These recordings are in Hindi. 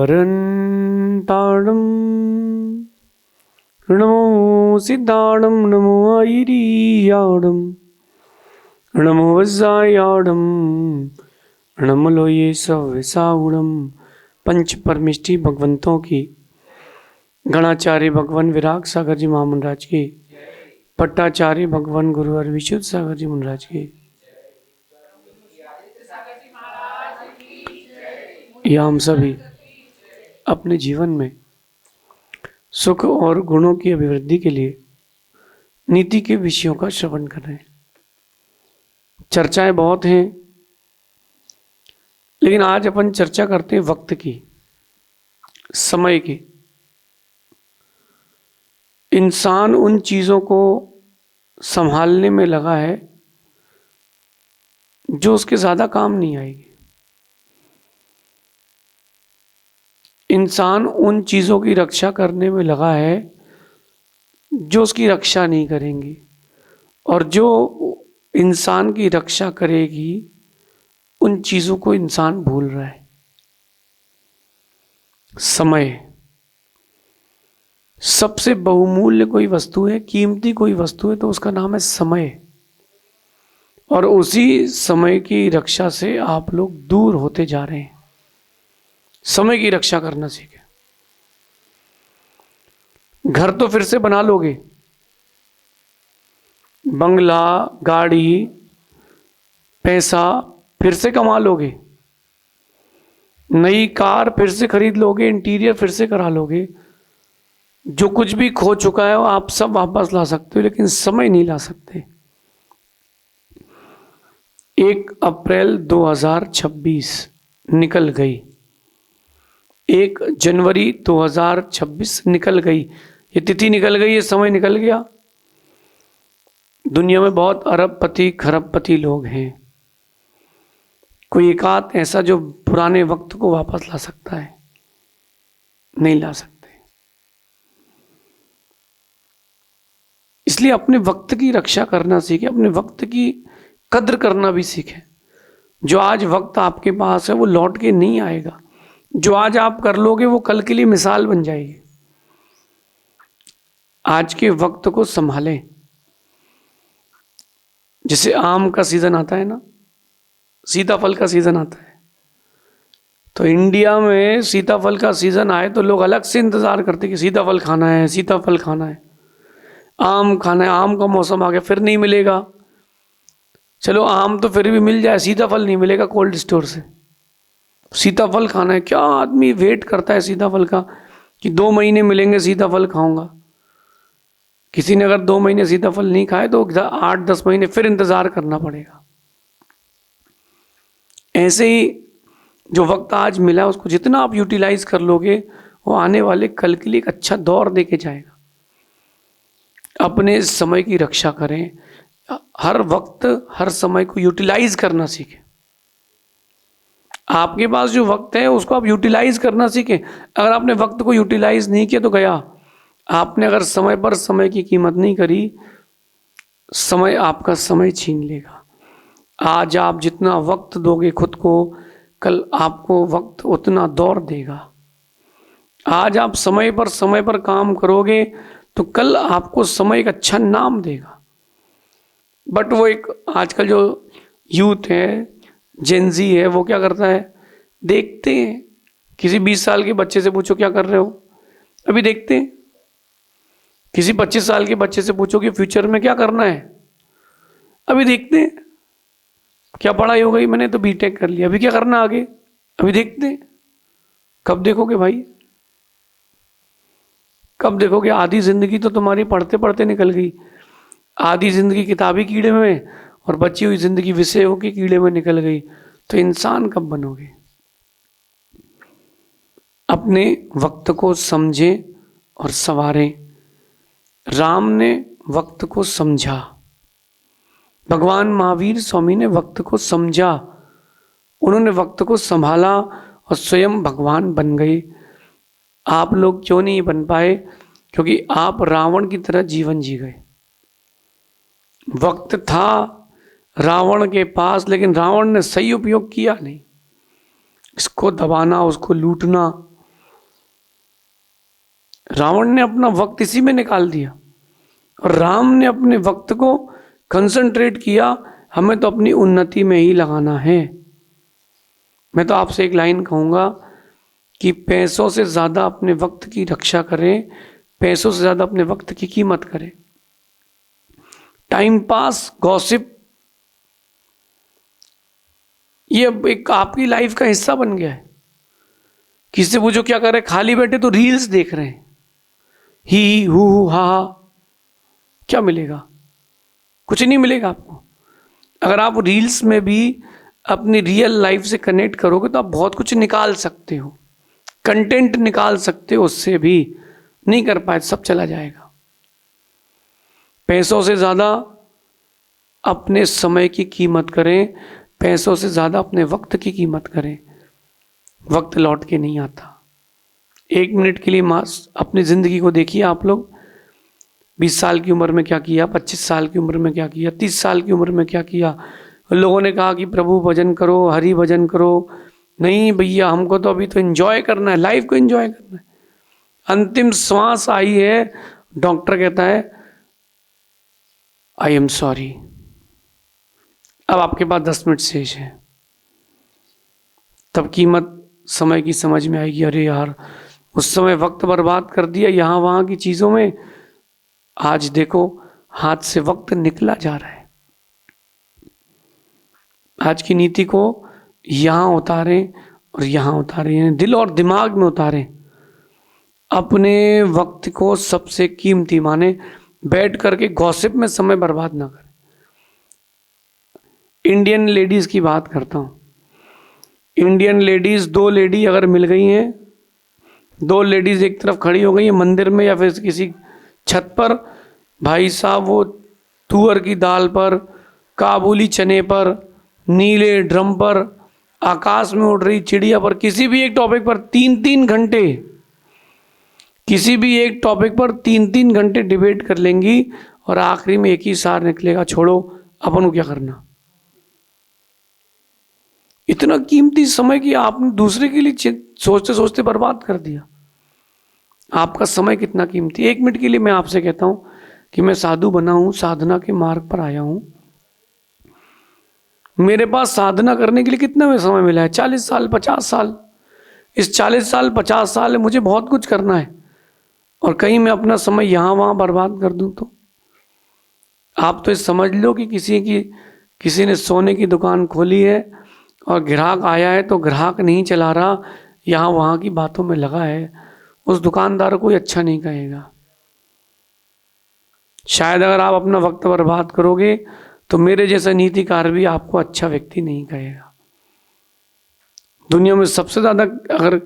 वरन्ताडं नमो सिद्धाडं नमो आयिरीयाडं नमो वज्रायाडं नमो लोये सव्यसाउडं। पंच परमिष्टि भगवंतों की, गणाचार्य भगवान विराग सागर जी महामंडराज की, पट्टाचार्य भगवान गुरुवर विशुद्ध सागर जी महाराज की, या हम सभी अपने जीवन में सुख और गुणों की अभिवृद्धि के लिए नीति के विषयों का श्रवण कर रहे हैं। चर्चाएं बहुत हैं, लेकिन आज अपन चर्चा करते हैं वक्त की, समय की। इंसान उन चीजों को संभालने में लगा है जो उसके ज्यादा काम नहीं आएगी। इंसान उन चीजों की रक्षा करने में लगा है जो उसकी रक्षा नहीं करेंगी, और जो इंसान की रक्षा करेगी उन चीजों को इंसान भूल रहा है। समय सबसे बहुमूल्य कोई वस्तु है, कीमती कोई वस्तु है तो उसका नाम है समय। और उसी समय की रक्षा से आप लोग दूर होते जा रहे हैं। समय की रक्षा करना सीखें। घर तो फिर से बना लोगे, बंगला, गाड़ी, पैसा फिर से कमा लोगे, नई कार फिर से खरीद लोगे, इंटीरियर फिर से करा लोगे, जो कुछ भी खो चुका है आप सब वापस ला सकते हो, लेकिन समय नहीं ला सकते। 1 अप्रैल 2026 निकल गई, 1 जनवरी 2026 निकल गई। ये तिथि निकल गई, ये समय निकल गया। दुनिया में बहुत अरबपति खरबपति लोग हैं, कोई एक आध ऐसा जो पुराने वक्त को वापस ला सकता है? नहीं ला सकते। इसलिए अपने वक्त की रक्षा करना सीखे, अपने वक्त की कद्र करना भी सीखे। जो आज वक्त आपके पास है वो लौट के नहीं आएगा। जो आज आप कर लोगे वो कल के लिए मिसाल बन जाएगी। आज के वक्त को संभालें। जैसे आम का सीजन आता है ना, सीताफल का सीजन आता है, तो इंडिया में सीताफल का सीजन आए तो लोग अलग से इंतजार करते कि सीताफल खाना है, सीताफल खाना है, आम खाना है। आम का मौसम आ गया, फिर नहीं मिलेगा। चलो आम तो फिर भी मिल जाए, सीताफल नहीं मिलेगा कोल्ड स्टोर से। सीताफल खाना है, क्या आदमी वेट करता है सीताफल का कि 2 महीने मिलेंगे सीताफल खाऊंगा। किसी ने अगर 2 महीने सीताफल नहीं खाए तो 8-10 महीने फिर इंतजार करना पड़ेगा। ऐसे ही जो वक्त आज मिला उसको जितना आप यूटिलाइज कर लोगे वो आने वाले कल के लिए एक अच्छा दौर देके जाएगा। अपने समय की रक्षा करें, हर वक्त हर समय को यूटिलाइज करना सीखें। आपके पास जो वक्त है उसको आप यूटिलाइज करना सीखें। अगर आपने वक्त को यूटिलाइज नहीं किया तो गया। आपने अगर समय पर समय की कीमत नहीं करी, समय आपका समय छीन लेगा। आज आप जितना वक्त दोगे खुद को, कल आपको वक्त उतना दौर देगा। आज आप समय पर काम करोगे तो कल आपको समय एक अच्छा नाम देगा। बट वो एक आजकल जो यूथ है, जेनजी है, वो क्या करता है, देखते हैं। किसी 20 साल के बच्चे से पूछो क्या कर रहे हो, अभी देखते हैं। किसी 25 साल के बच्चे से पूछो कि फ्यूचर में क्या करना है, अभी देखते हैं। क्या पढ़ाई हो गई, मैंने तो बीटेक कर लिया, अभी क्या करना आगे, अभी देखते हैं। कब देखोगे भाई, कब देखोगे? आधी जिंदगी तो तुम्हारी पढ़ते पढ़ते निकल गई। आधी जिंदगी किताबी कीड़े में और बची हुई जिंदगी विषयों के कीड़े में निकल गई, तो इंसान कब बनोगे? अपने वक्त को समझें और संवारें। राम ने वक्त को समझा, भगवान महावीर स्वामी ने वक्त को समझा, उन्होंने वक्त को संभाला और स्वयं भगवान बन गए। आप लोग क्यों नहीं बन पाए? क्योंकि आप रावण की तरह जीवन जी गए। वक्त था रावण के पास, लेकिन रावण ने सही उपयोग किया नहीं। इसको दबाना, उसको लूटना, रावण ने अपना वक्त इसी में निकाल दिया और राम ने अपने वक्त को कंसंट्रेट किया, हमें तो अपनी उन्नति में ही लगाना है। मैं तो आपसे एक लाइन कहूँगा कि पैसों से ज़्यादा अपने वक्त की रक्षा करें, पैसों से ज़्यादा अपने वक्त की कीमत करें। टाइम पास, गॉसिप, ये अब एक आपकी लाइफ का हिस्सा बन गया है। किसी से पूछो क्या कर रहे, खाली बैठे तो रील्स देख रहे हैं, ही हु हा हा, क्या मिलेगा? कुछ नहीं मिलेगा आपको। अगर आप रील्स में भी अपनी रियल लाइफ से कनेक्ट करोगे तो आप बहुत कुछ निकाल सकते हो, कंटेंट निकाल सकते हो उससे भी। नहीं कर पाए सब चला जाएगा। पैसों से ज़्यादा अपने समय की कीमत करें, पैसों से ज़्यादा अपने वक्त की कीमत करें। वक्त लौट के नहीं आता। 1 मिनट के लिए अपनी ज़िंदगी को देखिए आप लोग। 20 साल की उम्र में क्या किया, 25 साल की उम्र में क्या किया, 30 साल की उम्र में क्या किया। लोगों ने कहा कि प्रभु भजन करो, हरि भजन करो। नहीं भैया, हमको तो अभी तो एंजॉय करना है, लाइफ को एंजॉय करना है। अंतिम श्वास आई है, डॉक्टर कहता है आई एम सॉरी, अब आपके पास 10 मिनट शेष है। तब कीमत समय की समझ में आएगी, अरे यार उस समय वक्त बर्बाद कर दिया यहाँ वहाँ की चीज़ों में, आज देखो हाथ से वक्त निकला जा रहा है। आज की नीति को यहाँ उतारें और यहाँ उतारें, दिल और दिमाग में उतारें। अपने वक्त को सबसे कीमती माने, बैठ करके गॉसिप में समय बर्बाद ना करें। इंडियन लेडीज की बात करता हूँ। इंडियन लेडीज, 2 लेडी अगर मिल गई हैं, 2 लेडीज एक तरफ खड़ी हो गई हैं मंदिर में या फिर किसी छत पर, भाई साहब वो तुअर की दाल पर, काबुली चने पर, नीले ड्रम पर, आकाश में उड़ रही चिड़िया पर, किसी भी एक टॉपिक पर 3-3 घंटे, किसी भी एक टॉपिक पर 3-3 घंटे डिबेट कर लेंगी और आखिरी में एक ही सार निकलेगा, छोड़ो अपन को क्या करना। इतना कीमती समय कि आपने दूसरे के लिए सोचते सोचते बर्बाद कर दिया। आपका समय कितना कीमती। 1 मिनट के लिए मैं आपसे कहता हूं कि मैं साधु बना हूं, साधना के मार्ग पर आया हूं। मेरे पास साधना करने के लिए कितना समय मिला है? 40 साल, 50 साल। इस 40 साल 50 साल में मुझे बहुत कुछ करना है और कहीं मैं अपना समय यहाँ वहाँ बर्बाद कर दूं तो आप तो समझ लो कि किसी ने सोने की दुकान खोली है और ग्राहक आया है तो ग्राहक नहीं चला रहा, यहाँ वहाँ की बातों में लगा है, उस दुकानदार को अच्छा नहीं कहेगा। शायद अगर आप अपना वक्त बर्बाद करोगे तो मेरे जैसा नीतिकार भी आपको अच्छा व्यक्ति नहीं कहेगा। दुनिया में सबसे ज़्यादा अगर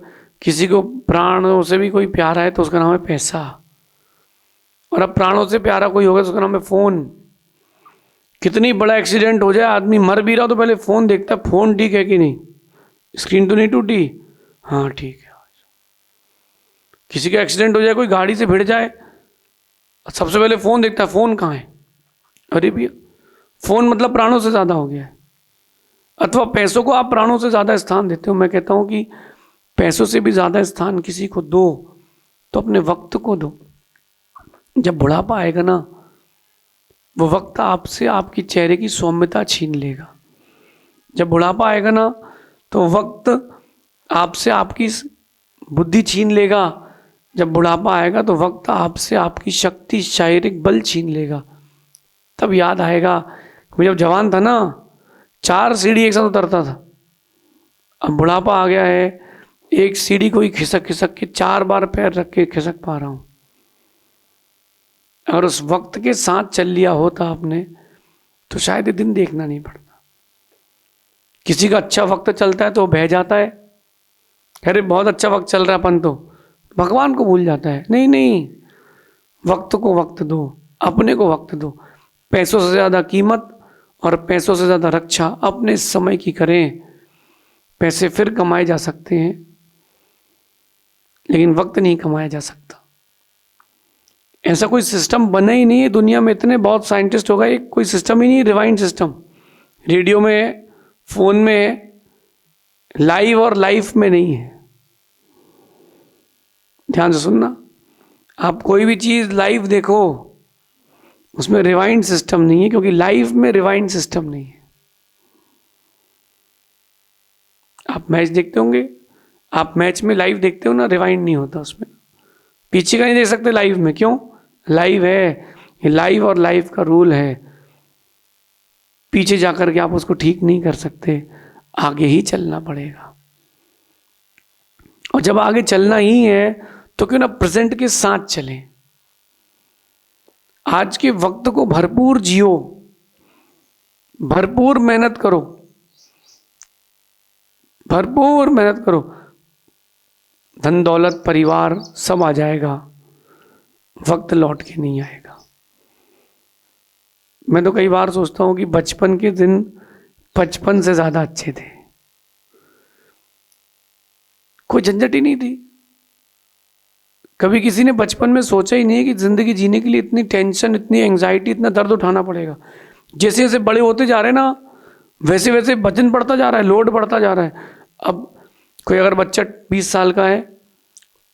किसी को प्राणों से भी कोई प्यारा है तो उसका नाम है पैसा, और अब प्राणों से प्यारा कोई होगा तो उसका नाम है फ़ोन। कितनी बड़ा एक्सीडेंट हो जाए, आदमी मर भी रहा तो पहले फ़ोन देखता है, फ़ोन ठीक है कि नहीं, स्क्रीन तो नहीं टूटी, हाँ ठीक है। किसी का एक्सीडेंट हो जाए, कोई गाड़ी से भिड़ जाए, सबसे पहले फ़ोन देखता है, फ़ोन कहाँ है। अरे भैया, फ़ोन मतलब प्राणों से ज़्यादा हो गया है। अथवा पैसों को आप प्राणों से ज़्यादा स्थान देते हो। मैं कहता हूँ कि पैसों से भी ज़्यादा स्थान किसी को दो तो अपने वक्त को दो। जब बुढ़ापा आएगा ना, वो वक्त आपसे आपकी चेहरे की सौम्यता छीन लेगा। जब बुढ़ापा आएगा ना तो वक्त आपसे आपकी बुद्धि छीन लेगा। जब बुढ़ापा आएगा तो वक्त आपसे आपकी शक्ति, शारीरिक बल छीन लेगा। तब याद आएगा कि जब जवान था ना 4 सीढ़ी एक साथ उतरता था, अब बुढ़ापा आ गया है, एक सीढ़ी को ही खिसक खिसक के 4 बार पैर रख के खिसक पा रहा हूं। अगर उस वक्त के साथ चल लिया होता आपने तो शायद ये दिन देखना नहीं पड़ता। किसी का अच्छा वक्त चलता है तो बह जाता है, अरे बहुत अच्छा वक्त चल रहा है अपन, तो भगवान को भूल जाता है। नहीं नहीं, वक्त को वक्त दो, अपने को वक्त दो। पैसों से ज़्यादा कीमत और पैसों से ज़्यादा रक्षा अपने समय की करें। पैसे फिर कमाए जा सकते हैं लेकिन वक्त नहीं कमाया जा सकता। ऐसा कोई सिस्टम बना ही नहीं है दुनिया में। इतने बहुत साइंटिस्ट हो गए, कोई सिस्टम ही नहीं, रिवाइंड सिस्टम। रेडियो में, फोन में, लाइव और लाइफ में नहीं है। ध्यान से सुनना, आप कोई भी चीज़ लाइव देखो, उसमें रिवाइंड सिस्टम नहीं है, क्योंकि लाइव में रिवाइंड सिस्टम नहीं है। आप मैच देखते होंगे, आप मैच में लाइव देखते हो ना, रिवाइंड नहीं होता उसमें, पीछे का नहीं देख सकते लाइव में। क्यों? लाइव है, ये लाइव और लाइव का रूल है, पीछे जाकर के आप उसको ठीक नहीं कर सकते, आगे ही चलना पड़ेगा। और जब आगे चलना ही है तो क्यों ना प्रेजेंट के साथ चलें। आज के वक्त को भरपूर जियो, भरपूर मेहनत करो, भरपूर मेहनत करो, धन दौलत परिवार सब आ जाएगा, वक्त लौट के नहीं आएगा। मैं तो कई बार सोचता हूं कि बचपन के दिन 55 से ज्यादा अच्छे थे, कोई झंझट ही नहीं थी। कभी किसी ने बचपन में सोचा ही नहीं है कि जिंदगी जीने के लिए इतनी टेंशन, इतनी एंजाइटी, इतना दर्द उठाना पड़ेगा। जैसे जैसे बड़े होते जा रहे हैं ना, वैसे वैसे वजन बढ़ता जा रहा है, लोड बढ़ता जा रहा है। अब कोई अगर बच्चा 20 साल का है,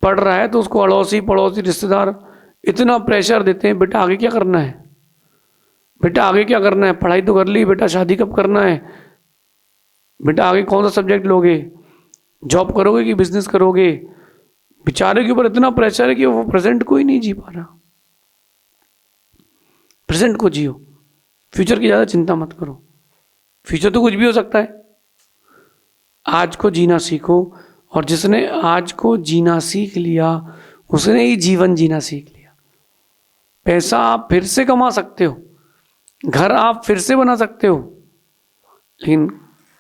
पढ़ रहा है, तो उसको अड़ोसी पड़ोसी रिश्तेदार इतना प्रेशर देते हैं, बेटा आगे क्या करना है, बेटा आगे क्या करना है, पढ़ाई तो कर ली, बेटा शादी कब करना है, बेटा आगे कौन सा सब्जेक्ट लोगे, जॉब करोगे कि बिजनेस करोगे। बेचारे के ऊपर इतना प्रेशर है कि वो प्रेजेंट को ही नहीं जी पा रहा। प्रेजेंट को जियो, फ्यूचर की ज़्यादा चिंता मत करो, फ्यूचर तो कुछ भी हो सकता है। आज को जीना सीखो, और जिसने आज को जीना सीख लिया उसने ही जीवन जीना सीख लिया। पैसा आप फिर से कमा सकते हो, घर आप फिर से बना सकते हो, लेकिन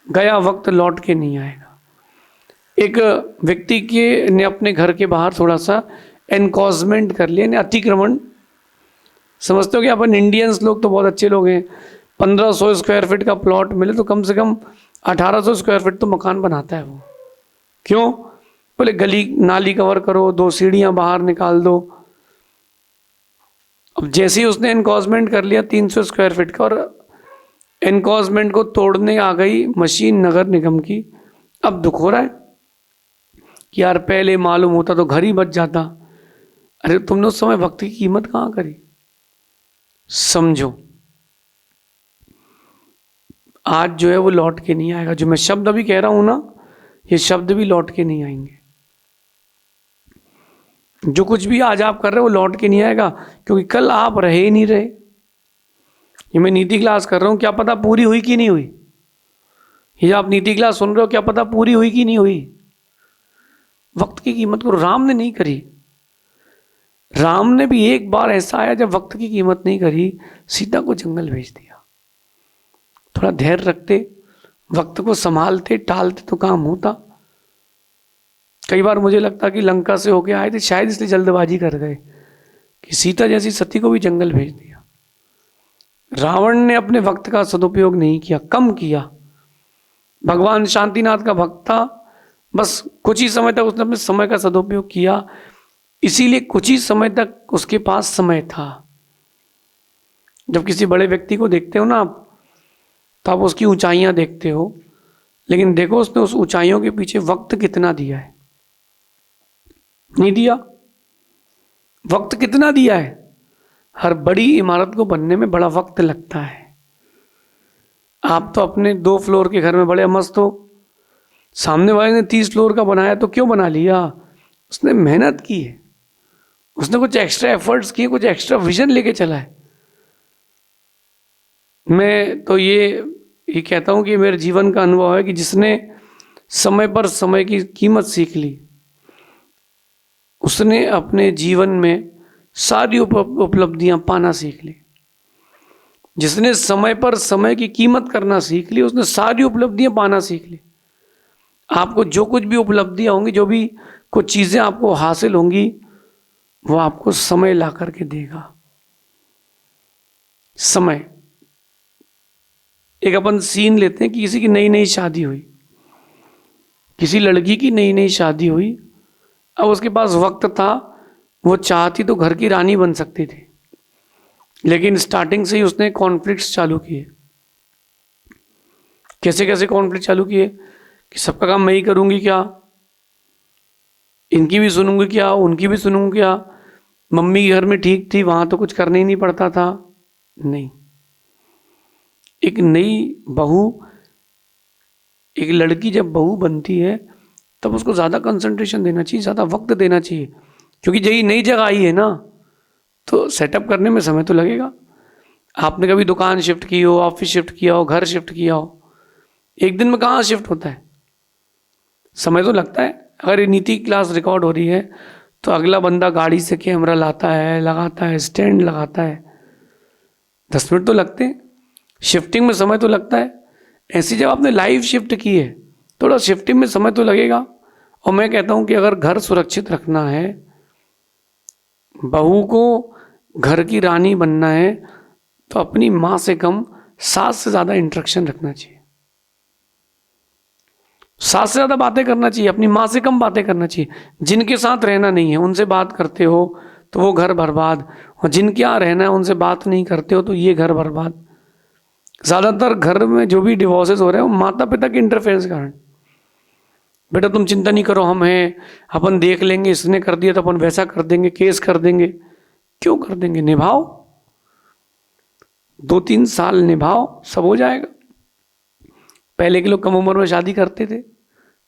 गया वक्त लौट के नहीं आएगा। एक व्यक्ति के ने अपने घर के बाहर थोड़ा सा एनकॉजमेंट कर लिया, अतिक्रमण। समझते हो कि अपन इंडियंस लोग तो बहुत अच्छे लोग हैं, 1500 स्क्वायर फीट का प्लॉट मिले तो कम से कम 1800 स्क्वायर फीट तो मकान बनाता है वो। क्यों? बोले गली नाली कवर करो, 2 सीढ़ियां बाहर निकाल दो। अब जैसे ही उसने एनकॉजमेंट कर लिया 300 स्क्वायर फीट का, और एनकॉजमेंट को तोड़ने आ गई मशीन नगर निगम की, अब दुख हो रहा है कि यार पहले मालूम होता तो घर ही बच जाता। अरे तुमने उस समय वक्त की कीमत कहां करी? समझो, आज जो है वो लौट के नहीं आएगा। जो मैं शब्द अभी कह रहा हूं ना, ये शब्द भी लौट के नहीं आएंगे। जो कुछ भी आज आप कर रहे हो वो लौट के नहीं आएगा, क्योंकि कल आप रहे ही नहीं रहे। ये मैं नीति क्लास कर रहा हूं, क्या पता पूरी हुई कि नहीं हुई। ये आप नीति क्लास सुन रहे हो, क्या पता पूरी हुई कि नहीं हुई। वक्त की कीमत को राम ने नहीं करी। राम ने भी एक बार ऐसा आया जब वक्त की कीमत नहीं करी, सीता को जंगल भेज दिया। थोड़ा धैर्य रखते, वक्त को संभालते, टालते तो काम होता। कई बार मुझे लगता कि लंका से होके आए थे, शायद इसलिए जल्दबाजी कर गए कि सीता जैसी सती को भी जंगल भेज दिया। रावण ने अपने वक्त का सदुपयोग नहीं किया, कम किया। भगवान शांतिनाथ का भक्त था, बस कुछ ही समय तक उसने अपने समय का सदुपयोग किया, इसीलिए कुछ ही समय तक उसके पास समय था। जब किसी बड़े व्यक्ति को देखते हो ना आप, तो आप उसकी ऊंचाइयां देखते हो, लेकिन देखो उसने उस ऊंचाइयों के पीछे वक्त कितना दिया है। नहीं दिया। वक्त कितना दिया है? हर बड़ी इमारत को बनने में बड़ा वक्त लगता है। आप तो अपने 2 फ्लोर के घर में बड़े मस्त हो, सामने वाले ने 30 फ्लोर का बनाया तो क्यों बना लिया? उसने मेहनत की है, उसने कुछ एक्स्ट्रा एफर्ट्स किए, कुछ एक्स्ट्रा विजन लेके चला है। मैं तो ये कहता हूं कि मेरे जीवन का अनुभव है कि जिसने समय पर समय की कीमत सीख ली, उसने अपने जीवन में सारी उपलब्धियां पाना सीख ली। जिसने समय पर समय की कीमत करना सीख ली, उसने सारी उपलब्धियां पाना सीख ली। आपको जो कुछ भी उपलब्धियां होंगी, जो भी कुछ चीजें आपको हासिल होंगी, वो आपको समय ला करके देगा। समय। एक अपन सीन लेते हैं कि किसी की नई नई शादी हुई, किसी लड़की की नई नई शादी हुई। अब उसके पास वक्त था, वो चाहती तो घर की रानी बन सकती थी, लेकिन स्टार्टिंग से ही उसने कॉन्फ्लिक्ट्स चालू किए। कैसे कैसे कॉन्फ्लिक्ट चालू किए कि सबका काम मैं ही करूंगी क्या, इनकी भी सुनूंगी क्या, उनकी भी सुनूंगी क्या, मम्मी के घर में ठीक थी, वहां तो कुछ करना ही नहीं पड़ता था, नहीं। एक नई बहू, एक लड़की जब बहू बनती है तब उसको ज़्यादा कंसंट्रेशन देना चाहिए, ज़्यादा वक्त देना चाहिए, क्योंकि यही नई जगह आई है ना, तो सेटअप करने में समय तो लगेगा। आपने कभी दुकान शिफ्ट की हो, ऑफिस शिफ्ट किया हो, घर शिफ्ट किया हो, एक दिन में कहाँ शिफ्ट होता है, समय तो लगता है। अगर ये नीति क्लास रिकॉर्ड हो रही है तो अगला बंदा गाड़ी से कैमरा लाता है, लगाता है, स्टैंड लगाता है, 10 मिनट तो लगते हैं, शिफ्टिंग में समय तो लगता है। ऐसी जब आपने लाइव शिफ्ट की है, थोड़ा शिफ्टिंग में समय तो लगेगा। और मैं कहता हूं कि अगर घर सुरक्षित रखना है, बहू को घर की रानी बनना है, तो अपनी माँ से कम सास से ज़्यादा इंटरेक्शन रखना चाहिए, सास से ज़्यादा बातें करना चाहिए, अपनी माँ से कम बातें करना चाहिए। जिनके साथ रहना नहीं है उनसे बात करते हो तो वो घर बर्बाद, और जिनके यहाँ रहना है उनसे बात नहीं करते हो तो ये घर बर्बाद। ज़्यादातर घर में जो भी डिवोर्सेस हो रहे हैं वो माता पिता के इंटरफेरेंस के कारण। बेटा तुम चिंता नहीं करो, हम हैं, अपन देख लेंगे, इसने कर दिया तो अपन वैसा कर देंगे, केस कर देंगे। क्यों कर देंगे, निभाओ, 2-3 साल निभाओ, सब हो जाएगा। पहले के लोग कम उम्र में शादी करते थे,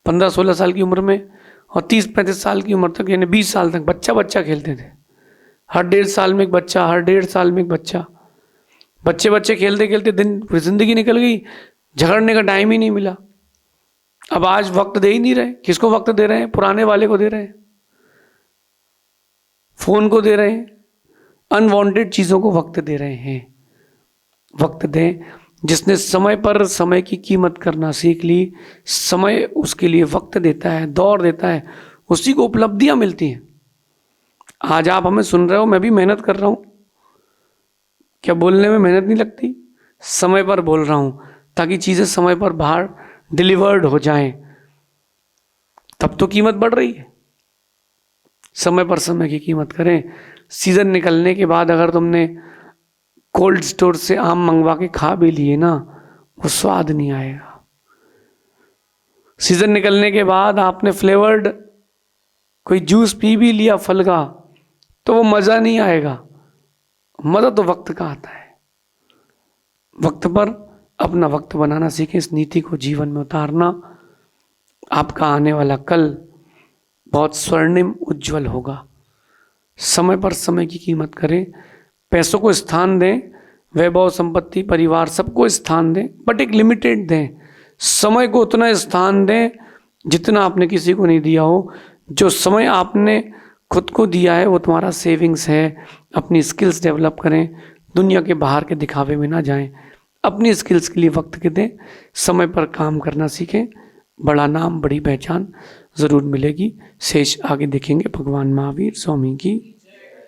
15-16 साल की उम्र में, और 30-35 साल की उम्र तक, यानी 20 साल तक बच्चा खेलते थे। हर 1.5 साल में एक बच्चा, हर 1.5 साल में एक बच्चा, बच्चे खेलते खेलते दिन जिंदगी निकल गई, झगड़ने का टाइम ही नहीं मिला। अब आज वक्त दे ही नहीं रहे। किसको वक्त दे रहे हैं, पुराने वाले को दे रहे हैं, फोन को दे रहे हैं, अनवांटेड चीजों को वक्त दे रहे हैं। वक्त दें, जिसने समय पर समय की कीमत करना सीख ली, समय उसके लिए वक्त देता है, दौड़ देता है, उसी को उपलब्धियां मिलती हैं। आज आप हमें सुन रहे हो, मैं भी मेहनत कर रहा हूं, क्या बोलने में मेहनत नहीं लगती? समय पर बोल रहा हूं ताकि चीजें समय पर बाहर डिलीवर्ड हो जाएं, तब तो कीमत बढ़ रही है। समय पर समय की कीमत करें। सीजन निकलने के बाद अगर तुमने कोल्ड स्टोर से आम मंगवा के खा भी लिए ना, वो स्वाद नहीं आएगा। सीजन निकलने के बाद आपने फ्लेवर्ड कोई जूस पी भी लिया फल का, तो वो मजा नहीं आएगा। मजा तो वक्त का आता है। वक्त पर अपना वक्त बनाना सीखें, इस नीति को जीवन में उतारना, आपका आने वाला कल बहुत स्वर्णिम उज्जवल होगा। समय पर समय की कीमत करें, पैसों को स्थान दें, वैभव संपत्ति परिवार सबको स्थान दें, बट एक लिमिटेड दें। समय को उतना स्थान दें जितना आपने किसी को नहीं दिया हो। जो समय आपने खुद को दिया है वो तुम्हारा सेविंग्स है। अपनी स्किल्स डेवलप करें, दुनिया के बाहर के दिखावे में ना जाएं, अपनी स्किल्स के लिए वक्त के दें, समय पर काम करना सीखें। बड़ा नाम, बड़ी पहचान ज़रूर मिलेगी। शेष आगे देखेंगे। भगवान महावीर स्वामी की